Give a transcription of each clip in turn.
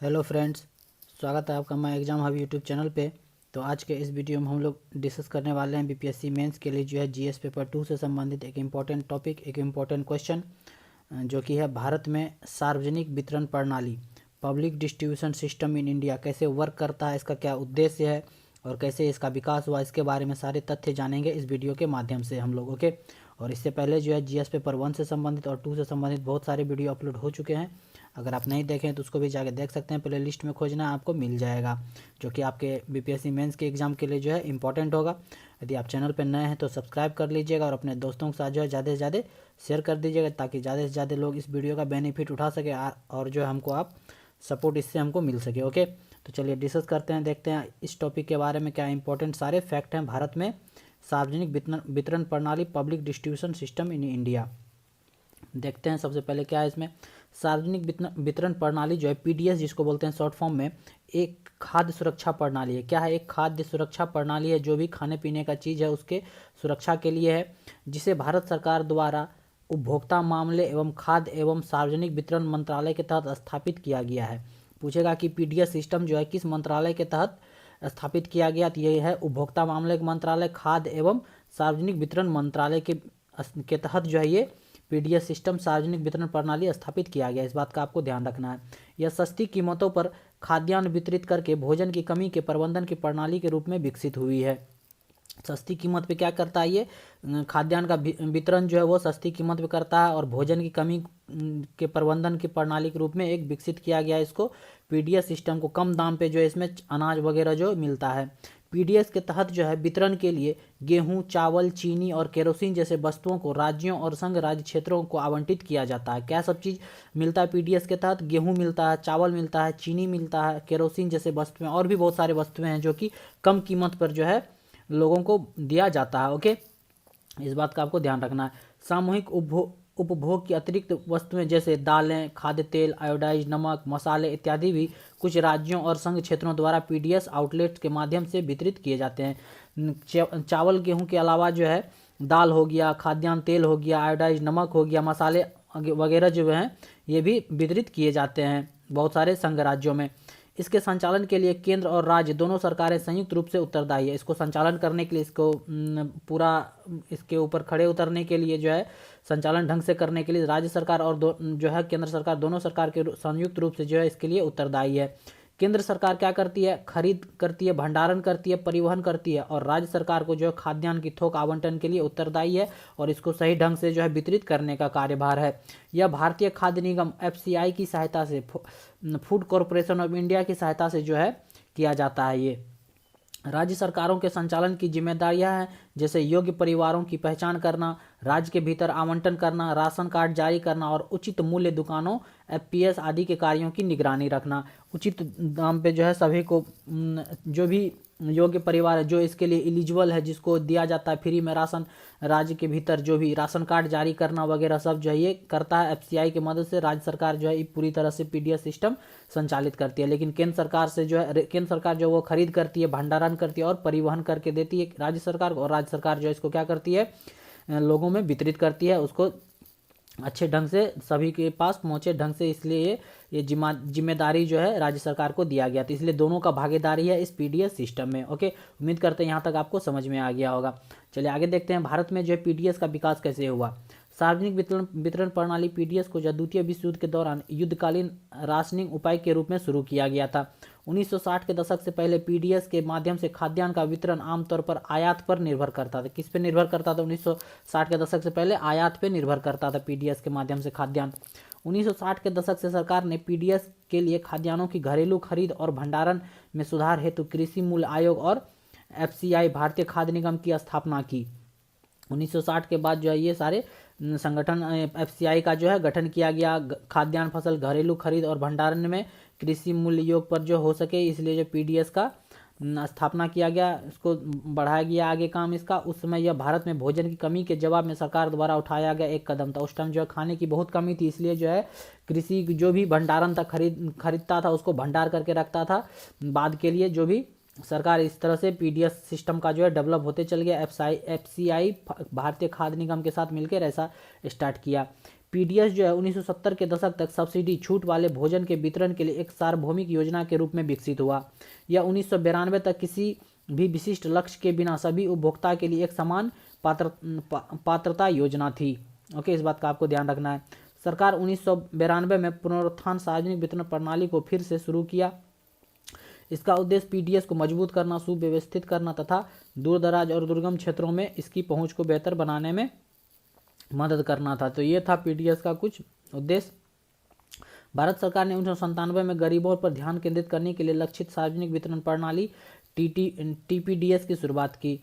Hello friends, स्वागत है आपका my exam hub YouTube channel पे। तो आज के इस वीडियो में हम लोग डिस्कस करने वाले हैं बीपीएससी मेंस के लिए जो है जीएस पेपर 2 से संबंधित एक इम्पॉर्टेंट टॉपिक, एक इम्पॉर्टेंट क्वेश्चन, जो कि है भारत में सार्वजनिक वितरण प्रणाली public distribution system in India कैसे वर्क करता है, इसका क्या उद्देश्य है और कैसे इसका विकास हुआ, इसके बारे में सारे तथ्य जानेंगे इस वीडियो के माध्यम से हम लोग। ओके। और इससे पहले जो है जीएस पेपर 1 से संबंधित और 2 से संबंधित बहुत सारे वीडियो अपलोड हो चुके हैं। अगर आप नहीं देखें तो उसको भी जाके देख सकते हैं, प्ले लिस्ट में खोजना आपको मिल जाएगा, जो कि आपके बीपीएससी मेंस के एग्ज़ाम के लिए जो है इंपॉर्टेंट होगा। यदि आप चैनल पर नए हैं तो सब्सक्राइब कर लीजिएगा और अपने दोस्तों के साथ जो है ज़्यादा से ज़्यादा शेयर कर दीजिएगा, ताकि ज़्यादा से ज़्यादा लोग इस वीडियो का बेनिफिट उठा सके और जो हमको आप सपोर्ट इससे हमको मिल सके। ओके, तो चलिए डिस्कस करते हैं, देखते हैं इस टॉपिक के बारे में क्या इंपॉर्टेंट सारे फैक्ट हैं भारत में सार्वजनिक वितरण प्रणाली public distribution system in India. देखते हैं सबसे पहले क्या है इसमें। सार्वजनिक वितरण प्रणाली जो है पीडीएस जिसको बोलते हैं शॉर्ट फॉर्म में, एक खाद्य सुरक्षा प्रणाली है। क्या है? एक खाद्य सुरक्षा प्रणाली है, जो भी खाने पीने का चीज़ है उसके सुरक्षा के लिए है, जिसे भारत सरकार द्वारा उपभोक्ता मामले एवं खाद्य एवं सार्वजनिक वितरण मंत्रालय के तहत स्थापित किया गया है। पूछेगा कि पीडीएस सिस्टम जो है किस मंत्रालय के तहत स्थापित किया गया, तो ये है उपभोक्ता मामले का मंत्रालय, खाद्य एवं सार्वजनिक वितरण मंत्रालय के तहत जो है ये पीडीएस सिस्टम सार्वजनिक वितरण प्रणाली स्थापित किया गया। इस बात का आपको ध्यान रखना है। यह सस्ती कीमतों पर खाद्यान्न वितरित करके भोजन की कमी के प्रबंधन की प्रणाली के रूप में विकसित हुई है। सस्ती कीमत पे क्या करता है ये? खाद्यान्न का वितरण जो है वो सस्ती कीमत पे करता है और भोजन की कमी के प्रबंधन की प्रणाली के रूप में एक विकसित किया गया है इसको पीडीएस सिस्टम को। कम दाम पे जो है इसमें अनाज वगैरह जो मिलता है। पीडीएस के तहत जो है वितरण के लिए गेहूं, चावल, चीनी और केरोसिन जैसे वस्तुओं को राज्यों और संघ राज्य क्षेत्रों को आवंटित किया जाता है। क्या सब चीज़ मिलता है पीडीएस के तहत? गेहूं मिलता है, चावल मिलता है, चीनी मिलता है, केरोसिन जैसे वस्तुएं और भी बहुत सारे वस्तुएं हैं जो कि कम कीमत पर जो है लोगों को दिया जाता है। ओके, इस बात का आपको ध्यान रखना है। सामूहिक उपभोग की अतिरिक्त वस्तुएं जैसे दालें, खाद्य तेल, आयोडाइज नमक, मसाले इत्यादि भी कुछ राज्यों और संघ क्षेत्रों द्वारा पीडीएस आउटलेट्स के माध्यम से वितरित किए जाते हैं। चावल गेहूं के अलावा जो है दाल हो गया, खाद्यान्न तेल हो गया, आयोडाइज नमक हो गया, मसाले वगैरह जो हैं ये भी वितरित किए जाते हैं बहुत सारे संघ राज्यों में। इसके संचालन के लिए केंद्र और राज्य दोनों सरकारें संयुक्त रूप से उत्तरदायी है। इसको संचालन करने के लिए, इसको पूरा इसके ऊपर खड़े उतरने के लिए जो है संचालन ढंग से करने के लिए राज्य सरकार और जो है केंद्र सरकार, दोनों सरकार के संयुक्त रूप से जो है इसके लिए उत्तरदायी है। केंद्र सरकार क्या करती है? खरीद करती है, भंडारण करती है, परिवहन करती है, और राज्य सरकार को जो है खाद्यान्न की थोक आवंटन के लिए उत्तरदायी है और इसको सही ढंग से जो है वितरित करने का कार्यभार है। यह भारतीय खाद्य निगम एफसीआई की सहायता से, फूड कॉरपोरेशन ऑफ इंडिया की सहायता से जो है किया जाता है। ये राज्य सरकारों के संचालन की जिम्मेदारियां हैं, जैसे योग्य परिवारों की पहचान करना, राज्य के भीतर आवंटन करना, राशन कार्ड जारी करना और उचित मूल्य दुकानों, एफपीएस आदि के कार्यों की निगरानी रखना। उचित दाम पे जो है सभी को, जो भी योग्य परिवार है जो इसके लिए एलिजिबल है, जिसको दिया जाता है फ्री में राशन, राज्य के भीतर जो भी राशन कार्ड जारी करना वगैरह सब जो है ये करता है एफसीआई की मदद से। राज्य सरकार जो है पूरी तरह से पीडीएस सिस्टम संचालित करती है, लेकिन केंद्र सरकार से जो है, केंद्र सरकार जो वो खरीद करती है, भंडारण करती है और परिवहन करके देती है राज्य सरकार को, और राज्य सरकार जो है इसको क्या करती है? लोगों में वितरित करती है, उसको अच्छे ढंग से सभी के पास पहुंचे ढंग से। इसलिए ये जिम्मेदारी जो है राज्य सरकार को दिया गया, तो इसलिए दोनों का भागीदारी है इस पीडीएस सिस्टम में। ओके, उम्मीद करते हैं यहाँ तक आपको समझ में आ गया होगा। चलिए आगे देखते हैं भारत में जो है पीडीएस का विकास कैसे हुआ। सार्वजनिक वितरण प्रणाली पीडीएस को द्वितीय विश्व युद्ध के दौरान युद्धकालीन राशनिंग उपाय के रूप में शुरू किया गया था। 1960 के दशक से पहले पीडीएस के माध्यम से खाद्यान्न का वितरण आमतौर पर आयात पर निर्भर करता था। किस पे निर्भर करता था? 1960 के दशक से पहले आयात पे निर्भर करता था पीडीएस के माध्यम से खाद्यान्न। 1960 के दशक से सरकार ने पीडीएस के लिए खाद्यान्नों की घरेलू खरीद और भंडारण में सुधार हेतु कृषि मूल्य आयोग और एफसीआई भारतीय खाद्य निगम की स्थापना की। 1960 के बाद जो है ये सारे संगठन एफसीआई का जो है गठन किया गया। खाद्यान्न फसल घरेलू खरीद और भंडारण में कृषि मूल्य योग पर जो हो सके, इसलिए जो पीडीएस का स्थापना किया गया, इसको बढ़ाया गया आगे काम इसका। उस समय यह भारत में भोजन की कमी के जवाब में सरकार द्वारा उठाया गया एक कदम था। उस टाइम जो है खाने की बहुत कमी थी, इसलिए जो है कृषि जो भी भंडारण था खरीदता था उसको भंडार करके रखता था बाद के लिए। जो भी सरकार इस तरह से पीडीएस सिस्टम का जो है डेवलप होते चल गया। एफसीआई भारतीय खाद्य निगम के साथ मिलकर ऐसा स्टार्ट किया। पीडीएस जो है 1970 के दशक तक सब्सिडी छूट वाले भोजन के वितरण के लिए एक सार्वभौमिक योजना के रूप में विकसित हुआ। यह 1992 तक किसी भी विशिष्ट लक्ष्य के बिना सभी उपभोक्ता के लिए एक समान पात्रता योजना थी। ओके, इस बात का आपको ध्यान रखना है। सरकार 1992 में पुनरुत्थान सार्वजनिक वितरण प्रणाली को फिर से शुरू किया। इसका उद्देश्य पीडीएस को मजबूत करना, सुव्यवस्थित करना तथा दूरदराज और दुर्गम क्षेत्रों में इसकी पहुंच को बेहतर बनाने में मदद करना था। तो ये था पीडीएस का कुछ उद्देश्य। भारत सरकार ने 1997 में गरीबों पर ध्यान केंद्रित करने के लिए लक्षित सार्वजनिक वितरण प्रणाली टीपीडीएस की शुरुआत की।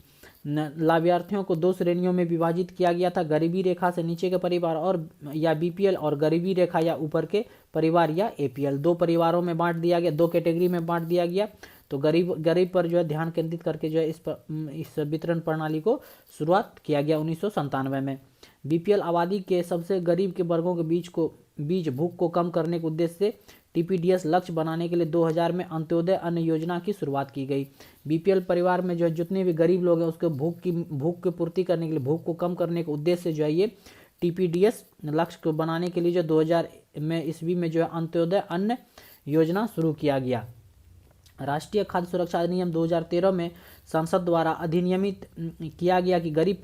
लाभार्थियों को 2 श्रेणियों में विभाजित किया गया था, गरीबी रेखा से नीचे के परिवार और या बीपीएल, और गरीबी रेखा या ऊपर के परिवार या एपीएल। 2 परिवारों में बांट दिया गया, 2 कैटेगरी में बांट दिया गया। तो गरीब पर जो है ध्यान केंद्रित करके जो है इस वितरण प्रणाली को शुरुआत किया गया 1997 में। बीपीएल आबादी के सबसे गरीब के वर्गों के बीच भूख को कम करने के उद्देश्य से टीपीडीएस लक्ष्य बनाने के लिए 2000 में अंत्योदय अन्न योजना की शुरुआत की गई। बीपीएल परिवार में जो है जितने भी गरीब लोग हैं उसके भूख की पूर्ति करने के लिए, भूख को कम करने के उद्देश्य से जो है ये टीपीडीएस लक्ष्य को बनाने के लिए जो 2000 में ईस्वी में जो है अंत्योदय अन्न योजना शुरू किया गया। राष्ट्रीय खाद्य सुरक्षा अधिनियम 2013 में संसद द्वारा अधिनियमित किया गया कि गरीब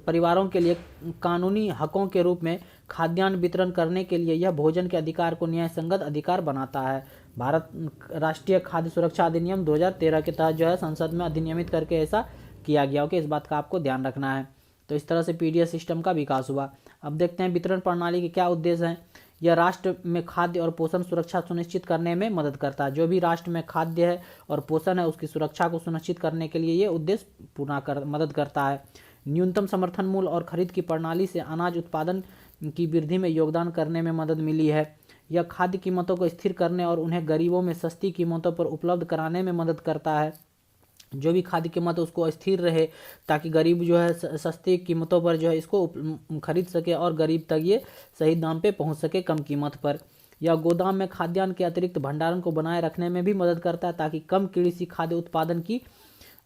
परिवारों के लिए कानूनी हकों के रूप में खाद्यान्न वितरण करने के लिए यह भोजन के अधिकार को न्यायसंगत अधिकार बनाता है। भारत राष्ट्रीय खाद्य सुरक्षा अधिनियम 2013 के तहत जो है संसद में अधिनियमित करके ऐसा किया गया। ओके, इस बात का आपको ध्यान रखना है। तो इस तरह से पीडीएस सिस्टम का विकास हुआ। अब देखते हैं वितरण प्रणाली के क्या उद्देश्य हैं। यह राष्ट्र में खाद्य और पोषण सुरक्षा सुनिश्चित करने में मदद करता है। जो भी राष्ट्र में खाद्य है और पोषण है उसकी सुरक्षा को सुनिश्चित करने के लिए ये उद्देश्य मदद करता है। न्यूनतम समर्थन मूल्य और खरीद की प्रणाली से अनाज उत्पादन की वृद्धि में योगदान करने में मदद मिली है। यह खाद्य कीमतों को स्थिर करने और उन्हें गरीबों में सस्ती कीमतों पर उपलब्ध कराने में मदद करता है। जो भी खाद्य कीमत है उसको स्थिर रहे ताकि गरीब जो है सस्ती कीमतों पर जो है इसको खरीद सके और गरीब तक ये सही दाम पे पहुंच सके कम कीमत पर। यह गोदाम में खाद्यान्न के अतिरिक्त भंडारण को बनाए रखने में भी मदद करता है ताकि कम कृषि खाद्य उत्पादन की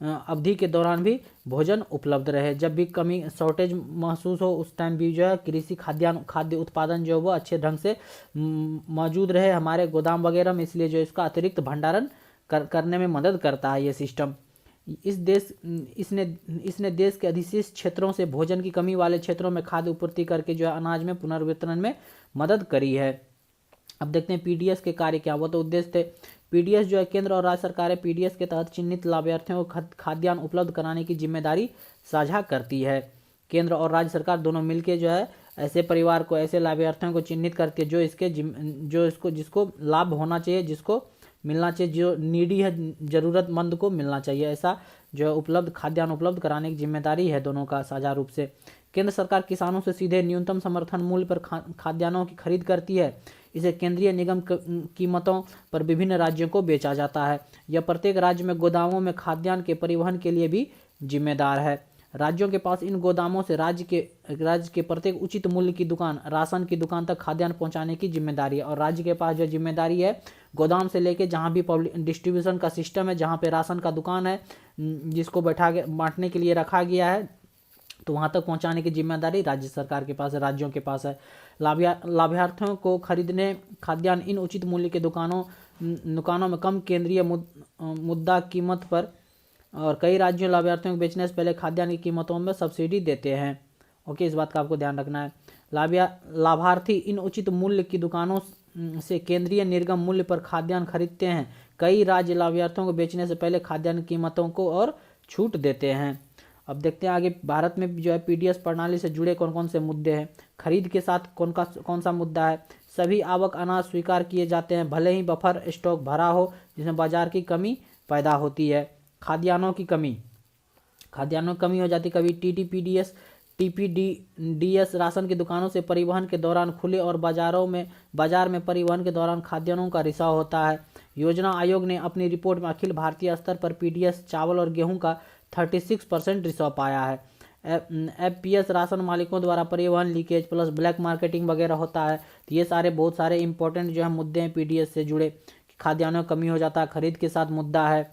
अवधि के दौरान भी भोजन उपलब्ध रहे। जब भी कमी शॉर्टेज महसूस हो उस टाइम भी जो है कृषि खाद्य उत्पादन जो है वो अच्छे ढंग से मौजूद रहे हमारे गोदाम वगैरह में, इसलिए जो इसका अतिरिक्त भंडारण करने में मदद करता है ये सिस्टम। इसने देश के अधिशेष क्षेत्रों से भोजन की कमी वाले क्षेत्रों में खाद्य आपूर्ति करके जो है अनाज में पुनर्वितरण में मदद करी है। अब देखते हैं पीडीएस के कार्य क्या हुआ। तो उद्देश्य थे पीडीएस जो है केंद्र और राज्य सरकारें पीडीएस के तहत चिन्हित लाभार्थियों को खाद्यान्न उपलब्ध कराने की जिम्मेदारी साझा करती है। केंद्र और राज्य सरकार दोनों मिलकर जो है ऐसे परिवार को, ऐसे लाभार्थियों को चिन्हित करती है जिसको लाभ होना चाहिए, जिसको मिलना चाहिए, जो नीडी है, जरूरतमंद को मिलना चाहिए। ऐसा जो है खाद्यान्न उपलब्ध कराने की जिम्मेदारी है दोनों का साझा रूप से। केंद्र सरकार किसानों से सीधे न्यूनतम समर्थन मूल्य पर खाद्यान्नों की खरीद करती है। इसे केंद्रीय निगम कीमतों पर विभिन्न राज्यों को बेचा जाता है। यह प्रत्येक राज्य में गोदामों में खाद्यान्न के परिवहन के लिए भी जिम्मेदार है। राज्यों के पास इन गोदामों से राज्य के प्रत्येक उचित मूल्य की दुकान, राशन की दुकान तक खाद्यान्न पहुंचाने की जिम्मेदारी है। और राज्य के पास जो जिम्मेदारी है गोदाम से लेके जहां भी पब्लिक डिस्ट्रीब्यूशन का सिस्टम है, जहां पे राशन का दुकान है जिसको बांटने के लिए रखा गया है, तो वहां तक पहुंचाने की जिम्मेदारी राज्य सरकार के पास है, राज्यों के पास है। लाभार्थियों को खरीदने खाद्यान्न इन उचित मूल्य के दुकानों में कम केंद्रीय मुद्दा कीमत पर, और कई राज्यों लाभार्थियों को बेचने से पहले खाद्यान्न की कीमतों में सब्सिडी देते हैं। ओके, इस बात का आपको ध्यान रखना है। लाभार्थी इन उचित मूल्य की दुकानों से केंद्रीय निर्गम मूल्य पर खाद्यान्न खरीदते हैं। कई राज्य लाभार्थियों को बेचने से पहले खाद्यान्न कीमतों को और छूट देते हैं। अब देखते हैं आगे भारत में जो है पीडीएस प्रणाली से जुड़े कौन कौन से मुद्दे हैं। खरीद के साथ कौन सा मुद्दा है। सभी आवक अनाज स्वीकार किए जाते हैं भले ही बफर स्टॉक भरा हो जिसमें बाजार की कमी पैदा होती है। खाद्यान्नों की कमी हो जाती है। कभी टीपीडीएस राशन की दुकानों से परिवहन के दौरान खुले और बाजार में परिवहन के दौरान खाद्यान्नों का रिसाव होता है। योजना आयोग ने अपनी रिपोर्ट में अखिल भारतीय स्तर पर पीडीएस चावल और गेहूं का 36% रिसाव पाया है। एफपीएस राशन मालिकों द्वारा परिवहन लीकेज प्लस ब्लैक मार्केटिंग वगैरह होता है। तो ये बहुत सारे इंपॉर्टेंट जो है मुद्दे हैं पीडीएस से जुड़े। खाद्यान्नों कमी हो जाता है, खरीद के साथ मुद्दा है।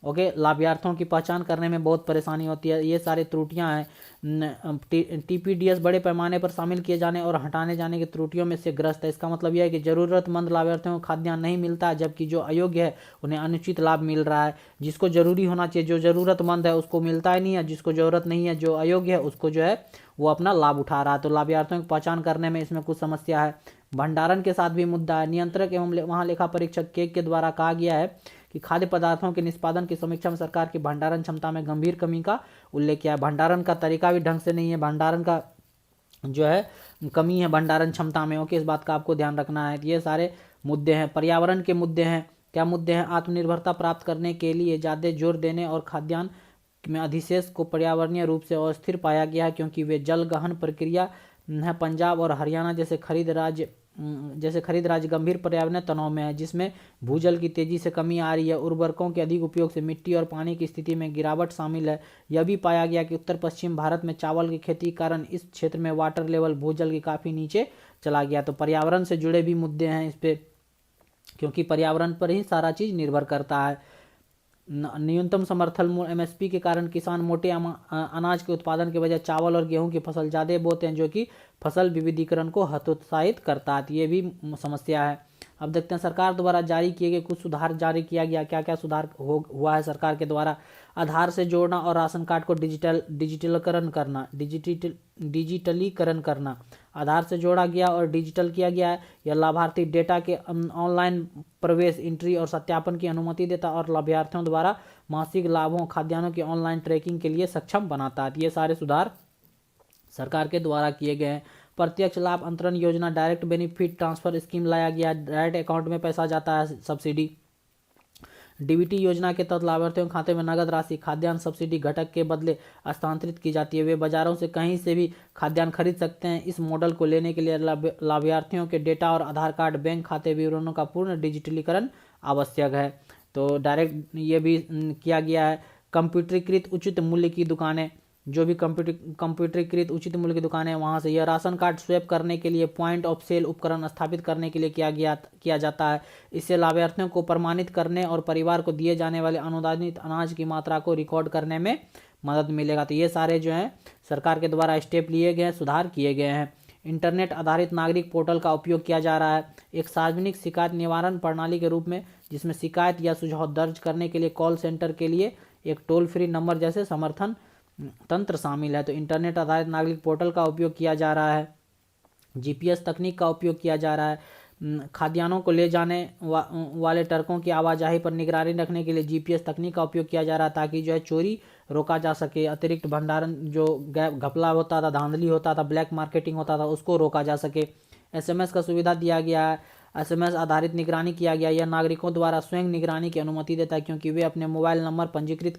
ओके, लाभार्थियों की पहचान करने में बहुत परेशानी होती है। ये सारी त्रुटियां हैं। टीपीडीएस बड़े पैमाने पर शामिल किए जाने और हटाने जाने की त्रुटियों में से ग्रस्त है। इसका मतलब यह है कि जरूरतमंद लाभार्थियों को खाद्यान्न नहीं मिलता है, जबकि जो अयोग्य है उन्हें अनुचित लाभ मिल रहा है। जिसको जरूरी होना चाहिए, जो जरूरतमंद है उसको मिलता ही नहीं है, जिसको जरूरत नहीं है, जो अयोग्य है उसको जो है वो अपना लाभ उठा रहा है। तो लाभार्थियों की पहचान करने में इसमें कुछ समस्या है। भंडारण के साथ भी मुद्दा है। नियंत्रक एवं महालेखा परीक्षक केक के द्वारा कहा गया है कि खाद्य पदार्थों के निष्पादन की समीक्षा में सरकार की भंडारण क्षमता में गंभीर कमी का उल्लेख किया है। भंडारण का तरीका भी ढंग से नहीं है, भंडारण का जो है कमी है भंडारण क्षमता में। ओके, इस बात का आपको ध्यान रखना है। ये सारे मुद्दे हैं। पर्यावरण के मुद्दे हैं। क्या मुद्दे हैं? आत्मनिर्भरता प्राप्त करने के लिए ज़्यादा जोर देने और खाद्यान्न में अधिशेष को पर्यावरणीय रूप से अस्थिर पाया गया है, क्योंकि वे जल गहन प्रक्रिया है। पंजाब और हरियाणा जैसे खरीद राज्य गंभीर पर्यावरणीय तनाव में है, जिसमें भूजल की तेजी से कमी आ रही है। उर्वरकों के अधिक उपयोग से मिट्टी और पानी की स्थिति में गिरावट शामिल है। यह भी पाया गया कि उत्तर पश्चिम भारत में चावल की खेती के कारण इस क्षेत्र में वाटर लेवल भूजल के काफ़ी नीचे चला गया। तो पर्यावरण से जुड़े भी मुद्दे हैं इस पे, क्योंकि पर्यावरण पर ही सारा चीज़ निर्भर करता है। न्यूनतम समर्थन मूल्य एमएसपी के कारण किसान मोटे अनाज के उत्पादन के बजाय चावल और गेहूं की फसल ज़्यादा बोते हैं, जो कि फसल विविधीकरण को हतोत्साहित करता है। ये भी समस्या है। अब देखते हैं सरकार द्वारा जारी किए गए कुछ सुधार जारी किया गया। क्या क्या सुधार हुआ है सरकार के द्वारा? आधार से जोड़ना और राशन कार्ड को डिजिटलीकरण करना। आधार से जोड़ा गया और डिजिटल किया गया है। यह लाभार्थी डेटा के ऑनलाइन प्रवेश, एंट्री और सत्यापन की अनुमति देता है और लाभार्थियों द्वारा मासिक लाभों खाद्यान्नों की ऑनलाइन ट्रैकिंग के लिए सक्षम बनाता है। ये सारे सुधार सरकार के द्वारा किए गए हैं। प्रत्यक्ष लाभ अंतरण योजना, डायरेक्ट बेनिफिट ट्रांसफर स्कीम लाया गया। डायरेक्ट अकाउंट में पैसा जाता है, सब्सिडी। डीबीटी योजना के तहत लाभार्थियों के खाते में नगद राशि खाद्यान्न सब्सिडी घटक के बदले हस्तांतरित की जाती है। वे बाजारों से कहीं से भी खाद्यान्न खरीद सकते हैं। इस मॉडल को लेने के लिए लाभार्थियों के डेटा और आधार कार्ड, बैंक खाते विवरणों का पूर्ण डिजिटलीकरण आवश्यक है। तो डायरेक्ट ये भी किया गया है। कंप्यूटरीकृत उचित मूल्य की दुकानें, जो भी कंप्यूटरीकृत उचित मूल्य की दुकानें वहाँ से यह राशन कार्ड स्वैप करने के लिए पॉइंट ऑफ सेल उपकरण स्थापित करने के लिए किया जाता है। इससे लाभार्थियों को प्रमाणित करने और परिवार को दिए जाने वाले अनुदानित अनाज की मात्रा को रिकॉर्ड करने में मदद मिलेगा। तो ये सारे जो हैं सरकार के द्वारा स्टेप लिए गए हैं, सुधार किए गए हैं। इंटरनेट आधारित नागरिक पोर्टल का उपयोग किया जा रहा है एक सार्वजनिक शिकायत निवारण प्रणाली के रूप में, जिसमें शिकायत या सुझाव दर्ज करने के लिए कॉल सेंटर के लिए एक टोल फ्री नंबर जैसे समर्थन तंत्र शामिल है। तो इंटरनेट आधारित नागरिक पोर्टल का उपयोग किया जा रहा है। जीपीएस तकनीक का उपयोग किया जा रहा है। खाद्यान्नों को ले जाने वाले ट्रकों की आवाजाही पर निगरानी रखने के लिए जीपीएस तकनीक का उपयोग किया जा रहा है, ताकि जो है चोरी रोका जा सके। अतिरिक्त भंडारण जो घपला होता था, धांधली होता था, ब्लैक मार्केटिंग होता था, उसको रोका जा सके। एसएमएस का सुविधा दिया गया है। एसएमएस आधारित निगरानी किया गया। यह नागरिकों द्वारा स्वयं निगरानी की अनुमति देता है, क्योंकि वे अपने मोबाइल नंबर पंजीकृत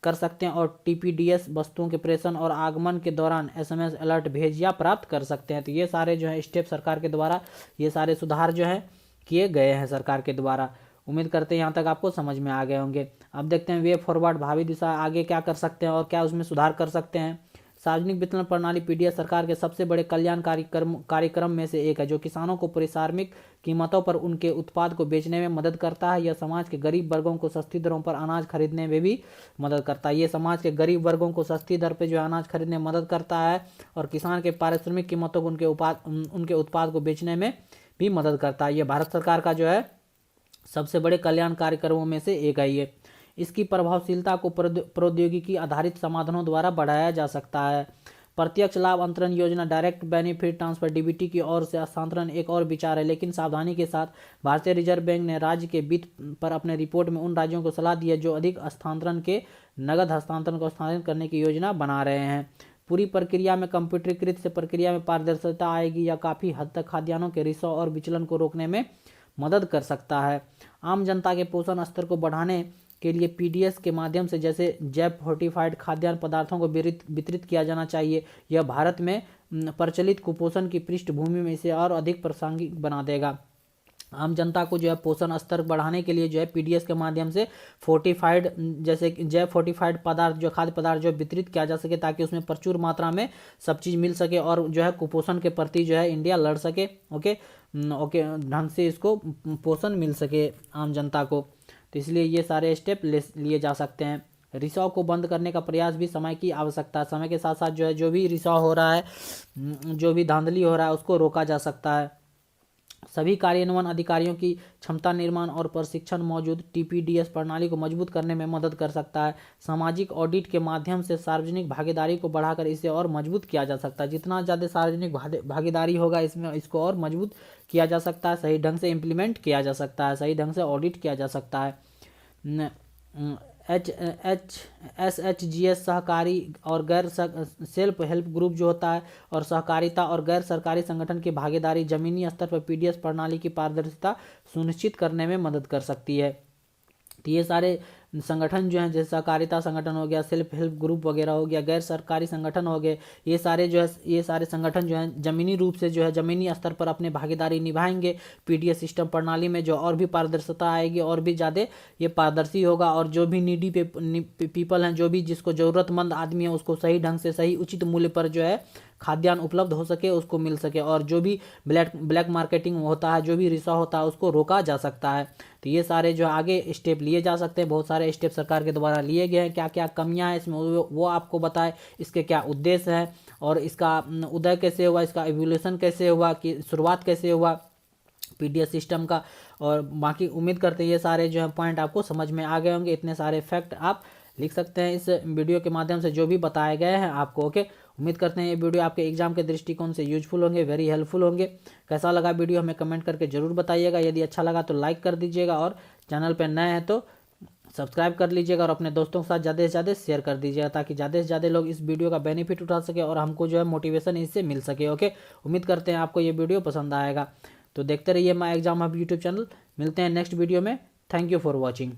कर सकते हैं और टीपीडीएस वस्तुओं के प्रेषण और आगमन के दौरान एसएमएस अलर्ट भेज या प्राप्त कर सकते हैं। तो ये सारे जो है स्टेप सरकार के द्वारा, ये सारे सुधार जो है किए गए हैं सरकार के द्वारा। उम्मीद करते हैं यहाँ तक आपको समझ में आ गए होंगे। अब देखते हैं वे फॉरवर्ड, भावी दिशा, आगे क्या कर सकते हैं और क्या उसमें सुधार कर सकते हैं। सार्वजनिक वितरण प्रणाली पीडीएस सरकार के सबसे बड़े कल्याणकारी कार्यक्रम में से एक है, जो किसानों को परिसारमिक कीमतों पर उनके उत्पाद को बेचने में मदद करता है। यह समाज के गरीब वर्गों को सस्ती दरों पर अनाज खरीदने में भी मदद करता है। ये समाज के गरीब वर्गों को सस्ती दर पर जो है अनाज खरीदने में मदद करता है और किसान के पारिश्रमिक कीमतों को उनके उत्पाद को बेचने में भी मदद करता है। ये भारत सरकार का जो है सबसे बड़े कल्याण कार्यक्रमों में से एक है। ये इसकी प्रभावशीलता को प्रौद्योगिकी आधारित समाधानों द्वारा बढ़ाया जा सकता है। प्रत्यक्ष लाभ अंतरण योजना, डायरेक्ट बेनिफिट ट्रांसफर, डीबीटी की ओर से हस्तांतरण एक और विचार है, लेकिन सावधानी के साथ। भारतीय रिजर्व बैंक ने राज्य के वित्त पर अपने रिपोर्ट में उन राज्यों को सलाह दी है जो अधिक हस्तांतरण के नगद हस्तांतरण को हस्तांतरित करने की योजना बना रहे हैं। पूरी प्रक्रिया में कंप्यूटरीकृत से प्रक्रिया में पारदर्शिता आएगी, या काफ़ी हद तक खाद्यान्नों के रिसाव और विचलन को रोकने में मदद कर सकता है। आम जनता के पोषण स्तर को बढ़ाने के लिए पीडीएस के माध्यम से जैसे जैव फोर्टिफाइड खाद्यान्न पदार्थों को वितरित किया जाना चाहिए। यह भारत में प्रचलित कुपोषण की पृष्ठभूमि में इसे और अधिक प्रासंगिक बना देगा। आम जनता को जो है पोषण स्तर बढ़ाने के लिए जो है पीडीएस के माध्यम से फोर्टिफाइड, जैसे जैव फोर्टिफाइड पदार्थ, जो खाद्य पदार्थ जो वितरित किया जा सके, ताकि उसमें प्रचुर मात्रा में सब चीज़ मिल सके और जो है कुपोषण के प्रति जो है इंडिया लड़ सके। ओके ढंग से इसको पोषण मिल सके आम जनता को। तो इसलिए ये सारे स्टेप लिए जा सकते हैं। रिसाव को बंद करने का प्रयास भी समय की आवश्यकता है। समय के साथ साथ जो है जो भी रिसाव हो रहा है, जो भी धांधली हो रहा है, उसको रोका जा सकता है। सभी कार्यान्वयन अधिकारियों की क्षमता निर्माण और प्रशिक्षण मौजूद टीपीडीएस प्रणाली को मजबूत करने में मदद कर सकता है। सामाजिक ऑडिट के माध्यम से सार्वजनिक भागीदारी को बढ़ाकर इसे और मजबूत किया जा सकता है। जितना ज़्यादा सार्वजनिक भागीदारी होगा इसमें, इसको और मजबूत किया जा सकता है, सही ढंग से इम्प्लीमेंट किया जा सकता है, सही ढंग से ऑडिट किया जा सकता है। SHGS सहकारी और गैर सेल्फ हेल्प ग्रुप जो होता है, और सहकारिता और गैर सरकारी संगठन की भागीदारी जमीनी स्तर पर पीडीएस प्रणाली की पारदर्शिता सुनिश्चित करने में मदद कर सकती है। तो ये सारे संगठन जो हैं, जैसे सहकारिता संगठन हो गया, सेल्फ हेल्प ग्रुप वगैरह हो गया, गैर सरकारी संगठन हो गए, ये सारे जो है, ये सारे संगठन जो हैं जमीनी रूप से जो है जमीनी स्तर पर अपने भागीदारी निभाएंगे पीडीएस सिस्टम प्रणाली में, जो और भी पारदर्शिता आएगी, और भी ज़्यादा ये पारदर्शी होगा, और जो भी नीडी पीपल हैं, जो भी जिसको ज़रूरतमंद आदमी है, उसको सही ढंग से सही उचित मूल्य पर जो है खाद्यान्न उपलब्ध हो सके, उसको मिल सके, और जो भी ब्लैक मार्केटिंग होता है, जो भी रिसाव होता है, उसको रोका जा सकता है। तो ये सारे जो आगे स्टेप लिए जा सकते हैं, बहुत सारे स्टेप सरकार के द्वारा लिए गए हैं। क्या क्या कमियां हैं इसमें वो आपको बताए, इसके क्या उद्देश्य हैं, और इसका उदय कैसे हुआ, इसका एवोल्यूशन कैसे हुआ, कि शुरुआत कैसे हुआ पीडीएस सिस्टम का, और बाकी उम्मीद करते हैं ये सारे जो है पॉइंट आपको समझ में आ गए होंगे। इतने सारे फैक्ट आप लिख सकते हैं इस वीडियो के माध्यम से जो भी बताए गए हैं आपको। ओके, उम्मीद करते हैं ये वीडियो आपके एग्जाम के दृष्टिकोण से यूजफुल होंगे, वेरी हेल्पफुल होंगे। कैसा लगा वीडियो हमें कमेंट करके जरूर बताइएगा। यदि अच्छा लगा तो लाइक कर दीजिएगा, और चैनल पर नए हैं तो सब्सक्राइब कर लीजिएगा, और अपने दोस्तों के साथ ज़्यादा से ज़्यादा शेयर कर दीजिएगा, ताकि ज़्यादा से ज़्यादा लोग इस वीडियो का बेनिफिट उठा सके और हमको जो है मोटिवेशन इससे मिल सके। ओके, उम्मीद करते हैं आपको ये वीडियो पसंद आएगा। तो देखते रहिए my exam hub YouTube channel. मिलते हैं नेक्स्ट वीडियो में। Thank you for watching.